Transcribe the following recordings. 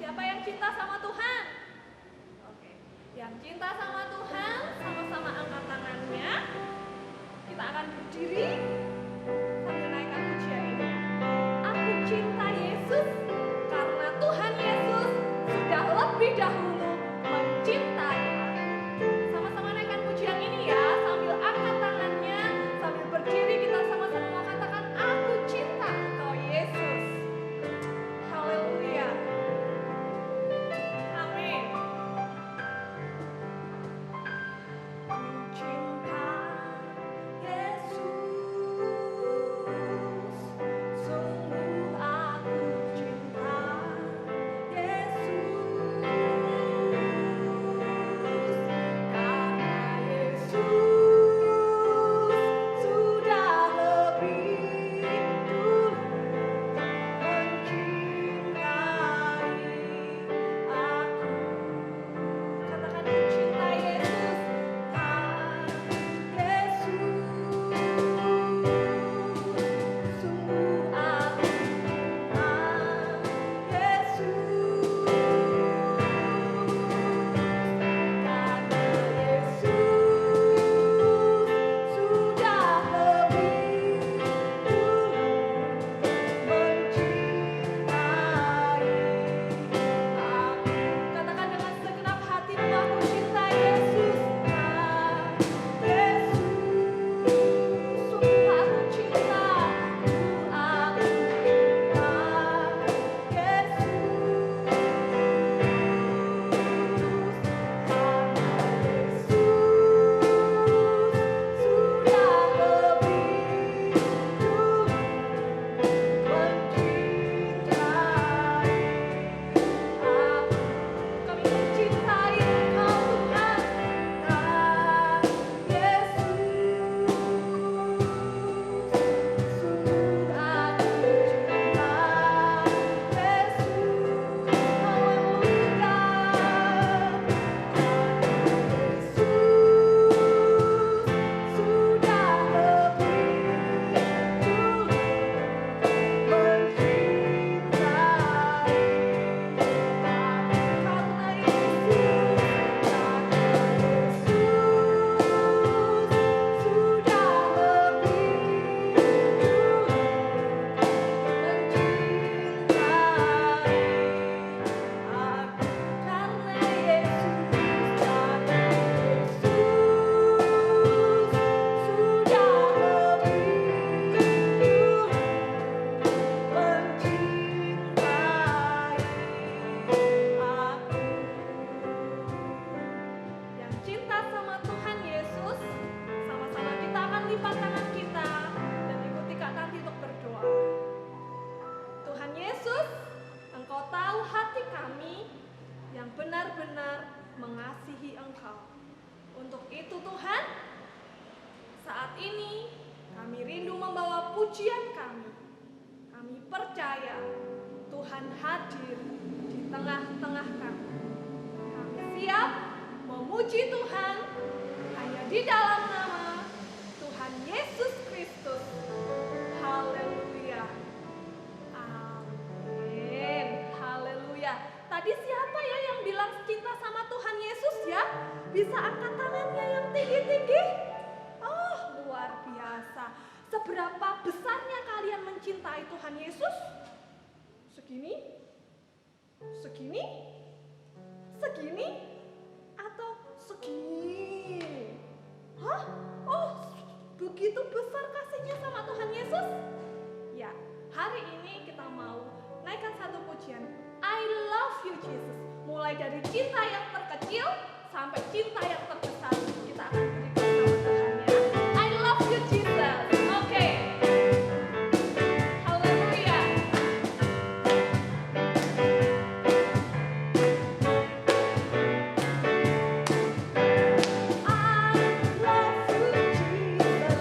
Siapa yang cinta sama Tuhan? Oke. Yang cinta sama Tuhan, sama-sama angkat tangannya. Kita akan berdiri sambil naikkan pujian ini. Aku cinta Yesus karena Tuhan Yesus sudah lebih dahulu mencintai aku. Sama-sama naikkan pujian ini ya, sambil angkat tangannya, sambil berdiri kita sama-sama mau katakan, aku cinta Engkau Yesus. Haleluya. Amin. Cinta Yesus, sungguh aku cinta Yesus, karena Yesus sudah lebih dulu mencintai aku. Katakan ku cinta Yesus, Yesus, sungguh aku cinta Yesus, karena Yesus sudah lebih dulu mencintai aku. Katakan dengan segenap hatimu, aku cinta Yesus, Yesus, sungguh aku cinta, aku cinta Yesus, karena Yesus sudah lebih dulu mencintai aku. Kami mencintai Engkau Tuhan, Yesus, sungguh aku cinta Yesus, haleluya, Yesus sudah lebih dulu mencintai karena Yesus sudah lebih dulu mencintai aku, karena Yesus sudah lebih dulu mencintai aku. Yang cinta sama Tuhan Yesus, sama-sama kita akan lipat tangan kita dan ikuti Kak Tanti untuk berdoa. Tuhan Yesus, Engkau tahu hati kami yang benar-benar mengasihi Engkau. Untuk itu Tuhan, saat ini kami rindu membawa pujian kami. Kami percaya Tuhan hadir di tengah-tengah kami. Kami siap memuji Tuhan hanya di dalam nama Tuhan Yesus Kristus. Haleluya. Amin. Haleluya. Tadi siapa ya yang bilang cinta sama Tuhan Yesus ya? Bisa angkat tangannya yang tinggi-tinggi? Oh, luar biasa. Seberapa besarnya kalian mencintai Tuhan Yesus? Segini? Segini? Segini? Atau segini? Hah? Oh, begitu besar kasihnya sama Tuhan Yesus? Ya, hari ini kita mau naikkan satu pujian. I love you Jesus. Mulai dari cinta yang terkecil sampai cinta yang terbesar. Kita akan berikan sama Tuhannya. I love you Jesus. Oke. Haleluya. I love you Jesus.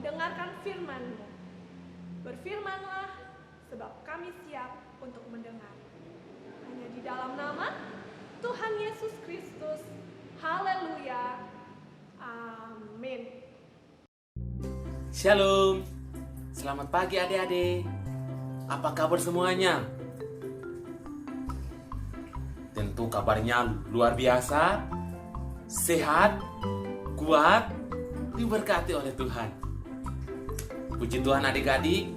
mendengarkan firman-Mu. Berfirmanlah, sebab kami siap untuk mendengar. Hanya di dalam nama Tuhan Yesus Kristus. Haleluya. Amin. Shalom. Selamat pagi adik-adik. Apa kabar semuanya? Tentu kabarnya luar biasa, sehat, kuat, diberkati oleh Tuhan. Puji Tuhan adik-adik,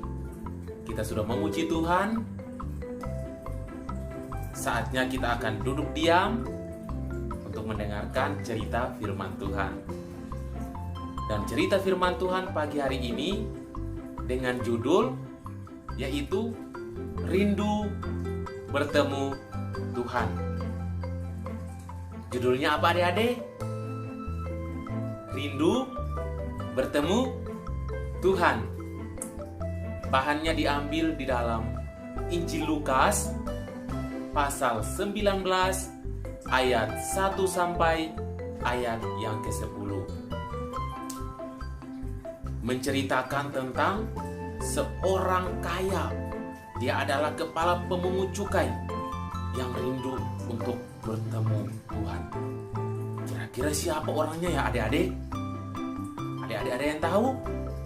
kita sudah memuji Tuhan. Saatnya kita akan duduk diam untuk mendengarkan cerita firman Tuhan. Dan cerita firman Tuhan pagi hari ini dengan judul yaitu Rindu Bertemu Tuhan. Judulnya apa adik-adik? Rindu Bertemu Tuhan. Bahannya diambil di dalam Injil Lukas pasal 19 ayat 1 sampai ayat yang ke-10. Menceritakan tentang seorang kaya. Dia adalah kepala pemungut cukai yang rindu untuk bertemu Tuhan. Kira-kira siapa orangnya ya adik-adik? Adik-adik ada yang tahu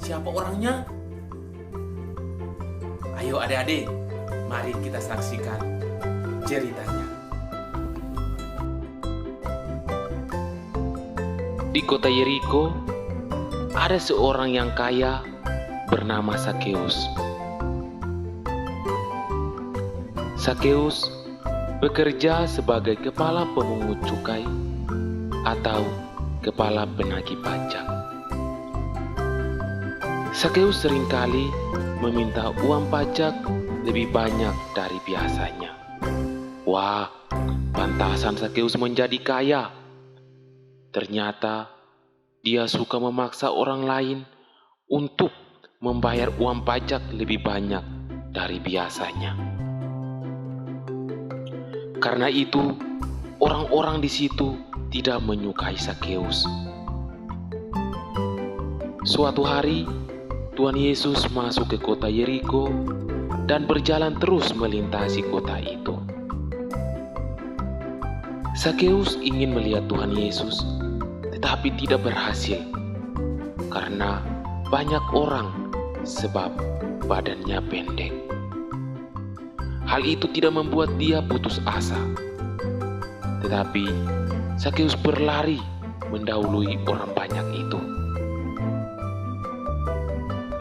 siapa orangnya? Ayo adik-adik, mari kita saksikan ceritanya. Di kota Yeriko, ada seorang yang kaya bernama Sakeus. Sakeus bekerja sebagai kepala pemungut cukai atau kepala penagih pajak. Sakeus seringkali meminta uang pajak lebih banyak dari biasanya. Wah, pantasan Sakeus menjadi kaya. Ternyata dia suka memaksa orang lain untuk membayar uang pajak lebih banyak dari biasanya. Karena itu, orang-orang di situ tidak menyukai Sakeus. Suatu hari, Tuhan Yesus masuk ke kota Yeriko dan berjalan terus melintasi kota itu. Sakeus ingin melihat Tuhan Yesus, tetapi tidak berhasil karena banyak orang sebab badannya pendek. Hal itu tidak membuat dia putus asa. Tetapi Sakeus berlari mendahului orang banyak itu.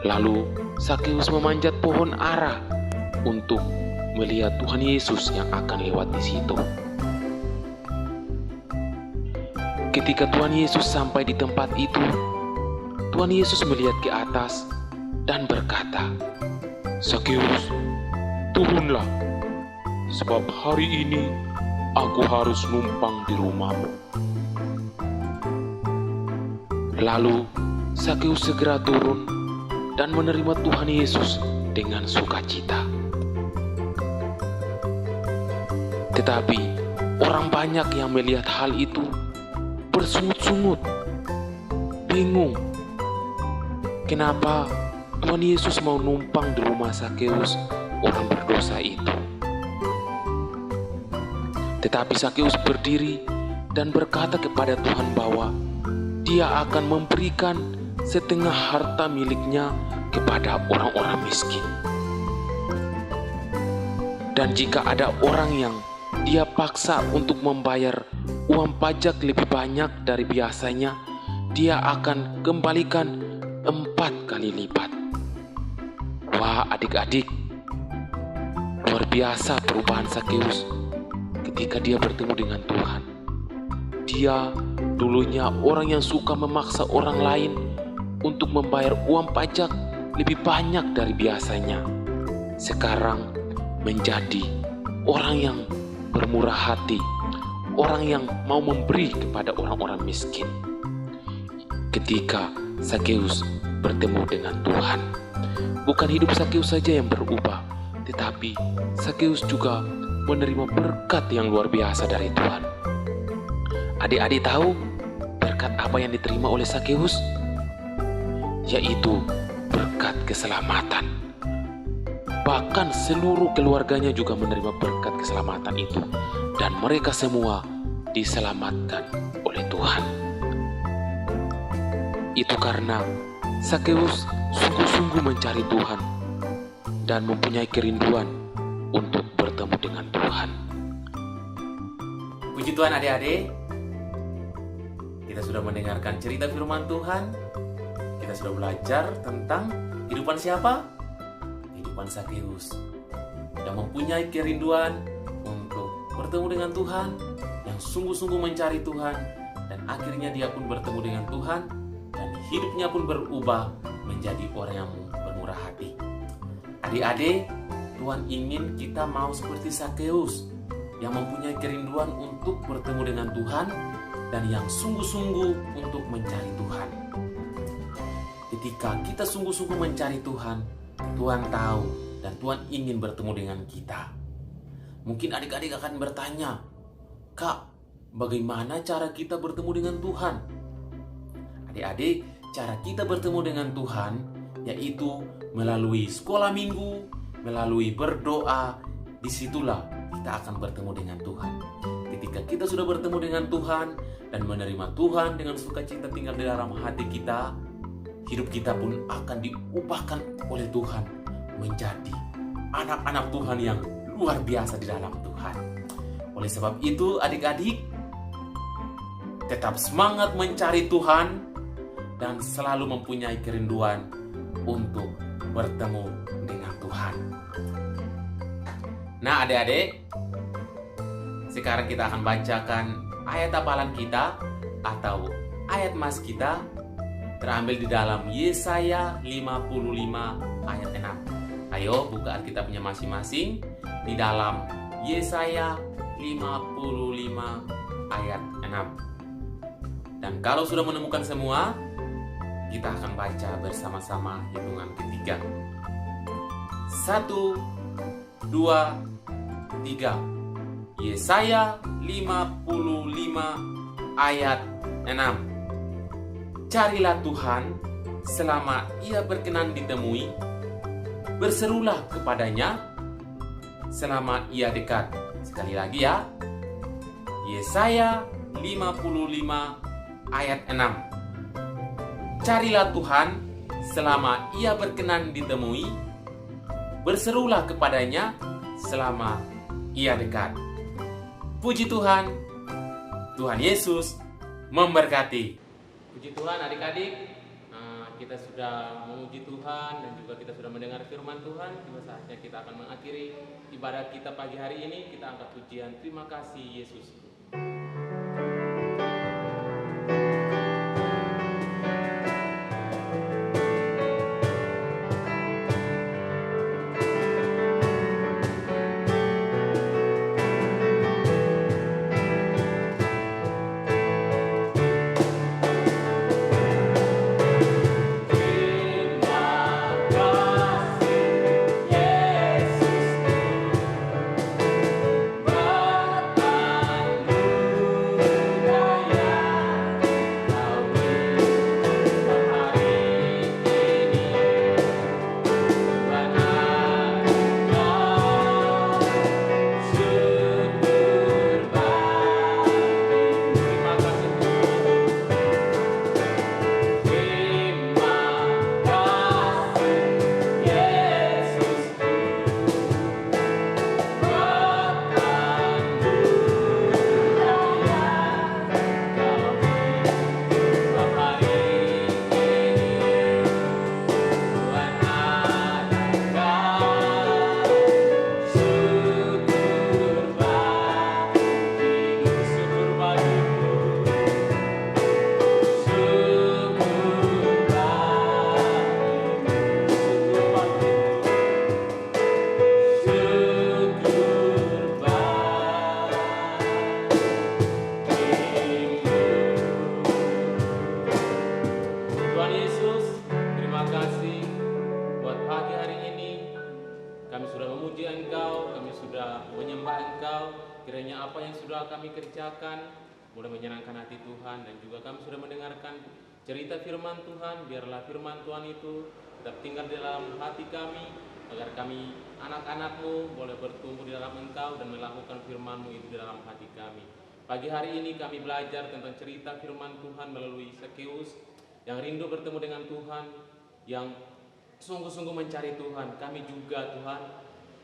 Lalu Sakeus memanjat pohon ara untuk melihat Tuhan Yesus yang akan lewat di situ. Ketika Tuhan Yesus sampai di tempat itu, Tuhan Yesus melihat ke atas dan berkata, "Sakeus, turunlah, sebab hari ini aku harus numpang di rumahmu." Lalu Sakeus segera turun dan menerima Tuhan Yesus dengan sukacita. Tetapi orang banyak yang melihat hal itu bersungut-sungut, bingung. Kenapa Tuhan Yesus mau numpang di rumah Sakeus, orang berdosa itu? Tetapi Sakeus berdiri dan berkata kepada Tuhan bahwa dia akan memberikan setengah harta miliknya kepada orang-orang miskin. Dan jika ada orang yang dia paksa untuk membayar uang pajak lebih banyak dari biasanya, dia akan kembalikan 4 kali lipat. Wah adik-adik, luar biasa perubahan Sakeus ketika dia bertemu dengan Tuhan. Dia dulunya orang yang suka memaksa orang lain untuk membayar uang pajak lebih banyak dari biasanya. Sekarang menjadi orang yang bermurah hati, orang yang mau memberi kepada orang-orang miskin. Ketika Sakeus bertemu dengan Tuhan, bukan hidup Sakeus saja yang berubah, tetapi Sakeus juga menerima berkat yang luar biasa dari Tuhan. Adik-adik tahu berkat apa yang diterima oleh Sakeus? yaitu berkat keselamatan. Bahkan seluruh keluarganya juga menerima berkat keselamatan itu, dan mereka semua diselamatkan oleh Tuhan. Itu karena Sakeus sungguh-sungguh mencari Tuhan dan mempunyai kerinduan untuk bertemu dengan Tuhan. Puji Tuhan adik-adik, kita sudah mendengarkan cerita firman Tuhan. Kita sudah belajar tentang kehidupan siapa? Kehidupan Sakeus yang mempunyai kerinduan untuk bertemu dengan Tuhan, yang sungguh-sungguh mencari Tuhan, dan akhirnya dia pun bertemu dengan Tuhan, dan hidupnya pun berubah menjadi orang yang bermurah hati. Adik-adik, Tuhan ingin kita mau seperti Sakeus yang mempunyai kerinduan untuk bertemu dengan Tuhan dan yang sungguh-sungguh untuk mencari Tuhan. Ketika kita sungguh-sungguh mencari Tuhan, Tuhan tahu dan Tuhan ingin bertemu dengan kita. Mungkin adik-adik akan bertanya, "Kak, bagaimana cara kita bertemu dengan Tuhan?" Adik-adik, cara kita bertemu dengan Tuhan yaitu melalui sekolah minggu, melalui berdoa. Disitulah kita akan bertemu dengan Tuhan. Ketika kita sudah bertemu dengan Tuhan dan menerima Tuhan dengan sukacita tinggal di dalam hati kita, hidup kita pun akan diubahkan oleh Tuhan menjadi anak-anak Tuhan yang luar biasa di dalam Tuhan. Oleh sebab itu, adik-adik, tetap semangat mencari Tuhan dan selalu mempunyai kerinduan untuk bertemu dengan Tuhan. Nah, adik-adik, sekarang kita akan bacakan ayat hafalan kita atau ayat mas kita terambil di dalam Yesaya 55 ayat 6. Ayo buka Alkitabnya masing-masing di dalam Yesaya 55 ayat 6. Dan kalau sudah menemukan semua, kita akan baca bersama-sama hitungan ketiga. 1, 2, 3. Yesaya 55 ayat 6. Carilah Tuhan selama ia berkenan ditemui, berserulah kepadanya selama ia dekat. Sekali lagi ya, Yesaya 55 ayat 6. Carilah Tuhan selama ia berkenan ditemui, berserulah kepadanya selama ia dekat. Puji Tuhan, Tuhan Yesus memberkati. Puji Tuhan adik-adik, kita sudah memuji Tuhan dan juga kita sudah mendengar firman Tuhan. Tiba saatnya kita akan mengakhiri ibadah kita pagi hari ini. Kita angkat pujian terima kasih Yesus. Kiranya apa yang sudah kami kerjakan mulai menyenangkan hati Tuhan, dan juga kami sudah mendengarkan cerita firman Tuhan, biarlah firman Tuhan itu tetap tinggal di dalam hati kami, agar kami anak-anak-Mu boleh bertumbuh di dalam Engkau dan melakukan firman-Mu itu di dalam hati kami. Pagi hari ini kami belajar tentang cerita firman Tuhan melalui Sakeus yang rindu bertemu dengan Tuhan, yang sungguh-sungguh mencari Tuhan. Kami juga Tuhan,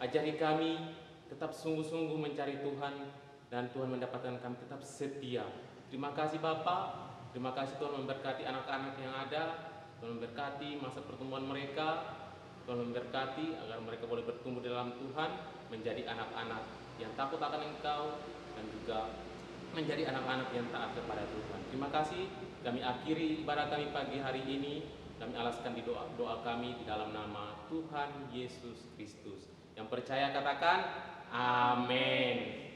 ajari kami tetap sungguh-sungguh mencari Tuhan, dan Tuhan mendapatkan kami tetap setia. Terima kasih Bapa, terima kasih Tuhan memberkati anak-anak yang ada, Tuhan memberkati masa pertemuan mereka, Tuhan memberkati agar mereka boleh bertumbuh dalam Tuhan, menjadi anak-anak yang takut akan Engkau, dan juga menjadi anak-anak yang taat kepada Tuhan. Terima kasih. Kami akhiri ibadah kami pagi hari ini. Kami alaskan di doa kami di dalam nama Tuhan Yesus Kristus. Yang percaya katakan amin.